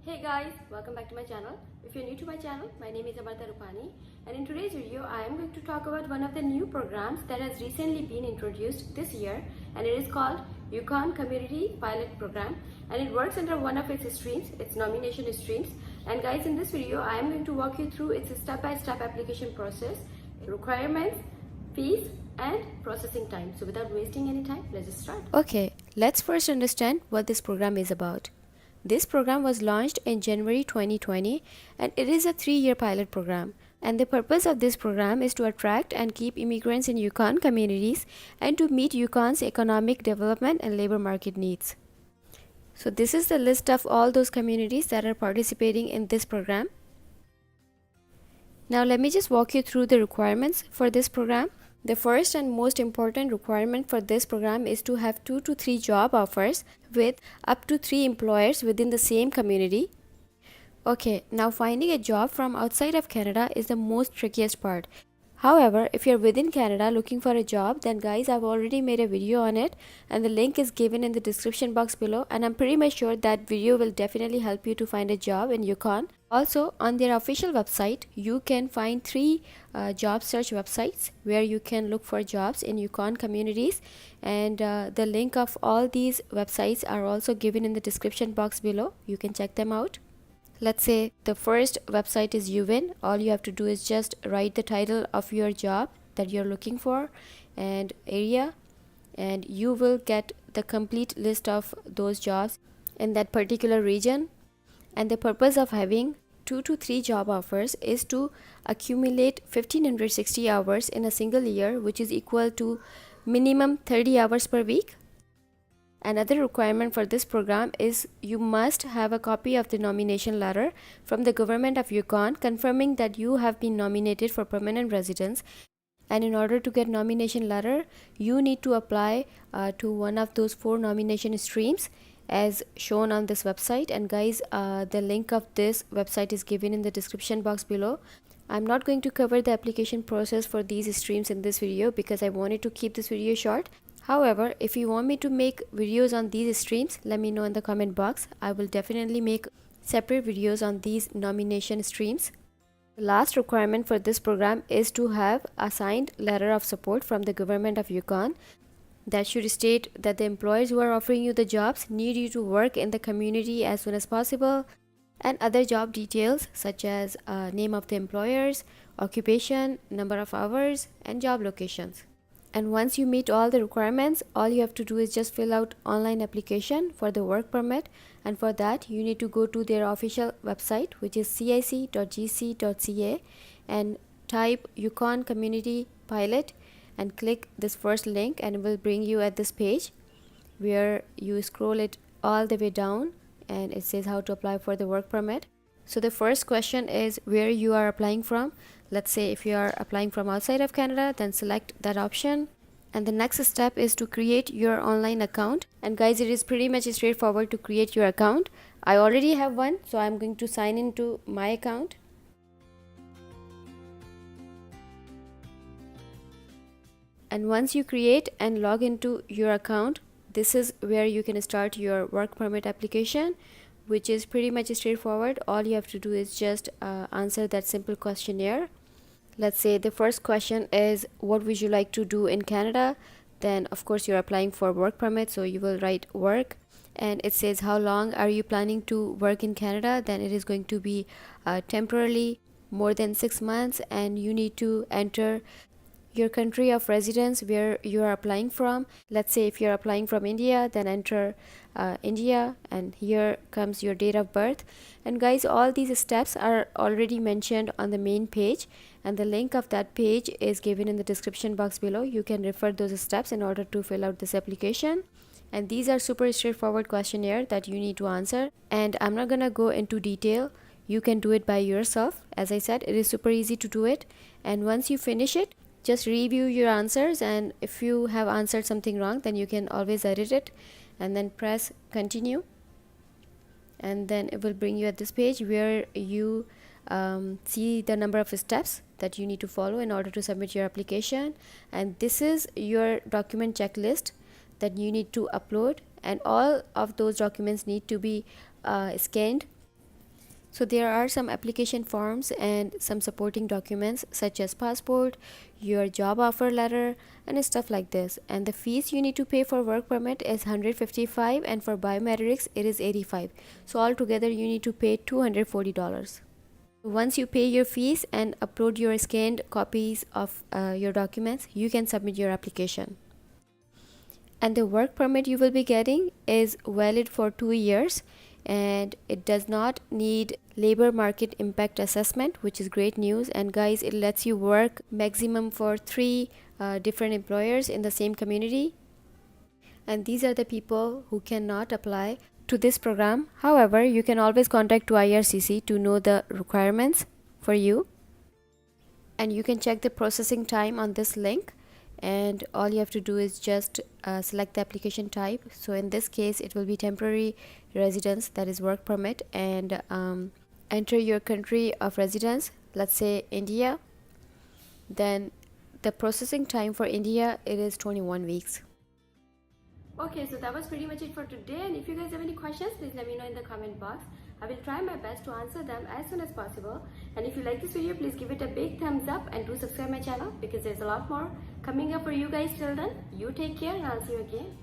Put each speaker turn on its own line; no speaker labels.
Hey guys, welcome back to my channel. If you're new to my channel, my name is Amarta Rupani, and in today's video I am going to talk about one of the new programs that has recently been introduced this year, and it is called Yukon Community Pilot Program, and it works under one of its streams, its nomination streams. And guys, in this video I am going to walk you through its step-by-step application process, requirements, fees and processing time. So without wasting any time, let's just start. Okay, let's first understand what this program is about. This program was launched in January 2020 and it is a 3-year pilot program. And the purpose of this program is to attract and keep immigrants in Yukon communities and to meet Yukon's economic development and labor market needs. So this is the list of all those communities that are participating in this program. Now let me just walk you through the requirements for this program. The first and most important requirement for this program is to have 2 to 3 job offers with up to 3 employers within the same community. Okay, now finding a job from outside of Canada is the most trickiest part. However, if you're within Canada looking for a job, then guys, I've already made a video on it and the link is given in the description box below, and I'm pretty much sure that video will definitely help you to find a job in Yukon. Also, on their official website, you can find 3 job search websites where you can look for jobs in Yukon communities, and the link of all these websites are also given in the description box below. You can check them out. Let's say the first website is Yuvin. All you have to do is just write the title of your job that you're looking for and area, and you will get the complete list of those jobs in that particular region. And the purpose of having 2 to 3 job offers is to accumulate 1560 hours in a single year, which is equal to minimum 30 hours per week. Another requirement for this program is you must have a copy of the nomination letter from the government of Yukon confirming that you have been nominated for permanent residence. And in order to get nomination letter, you need to apply to one of those 4 nomination streams as shown on this website. And guys, the link of this website is given in the description box below. I'm not going to cover the application process for these streams in this video because I wanted to keep this video short. However, if you want me to make videos on these streams, let me know in the comment box. I will definitely make separate videos on these nomination streams. The last requirement for this program is to have a signed letter of support from the government of Yukon that should state that the employers who are offering you the jobs need you to work in the community as soon as possible, and other job details such as name of the employers, occupation, number of hours, and job locations. And once you meet all the requirements, all you have to do is just fill out online application for the work permit, and for that you need to go to their official website, which is cic.gc.ca, and type Yukon Community Pilot and click this first link, and it will bring you at this page where you scroll it all the way down and it says how to apply for the work permit. So the first question is where you are applying from. Let's say if you are applying from outside of Canada, then select that option. And the next step is to create your online account. And guys, it is pretty much straightforward to create your account. I already have one, so I'm going to sign into my account. And once you create and log into your account, this is where you can start your work permit application, which is pretty much straightforward. All you have to do is just answer that simple questionnaire. Let's say the first question is, what would you like to do in Canada? Then of course you're applying for work permit, so you will write work. And it says how long are you planning to work in Canada? Then it is going to be temporarily more than 6 months, and you need to enter your country of residence where you are applying from. Let's say if you're applying from India, then enter India, and here comes your date of birth. And guys, all these steps are already mentioned on the main page, and the link of that page is given in the description box below. You can refer those steps in order to fill out this application. And these are super straightforward questionnaire that you need to answer, and I'm not gonna go into detail. You can do it by yourself. As I said, it is super easy to do it, and once you finish it, just review your answers, and if you have answered something wrong, then you can always edit it and then press continue, and then it will bring you at this page where you see the number of steps that you need to follow in order to submit your application. And this is your document checklist that you need to upload, and all of those documents need to be scanned So there are some application forms and some supporting documents such as passport, your job offer letter, and stuff like this. And the fees you need to pay for work permit is $155, and for biometrics it is $85. So altogether you need to pay $240. Once you pay your fees and upload your scanned copies of your documents, you can submit your application. And the work permit you will be getting is valid for 2 years, and it does not need labor market impact assessment, which is great news. And guys, it lets you work maximum for 3 different employers in the same community, and these are the people who cannot apply to this program. However, you can always contact to IRCC to know the requirements for you, and you can check the processing time on this link. And all you have to do is just select the application type. So in this case it will be temporary residence, that is work permit, and enter your country of residence, let's say India. Then the processing time for India, it is 21 weeks. Okay, so that was pretty much it for today, and if you guys have any questions, please let me know in the comment box. I will try my best to answer them as soon as possible. And if you like this video, please give it a big thumbs up and do subscribe my channel, because there's a lot more coming up for you guys. Till then, you take care and I'll see you again.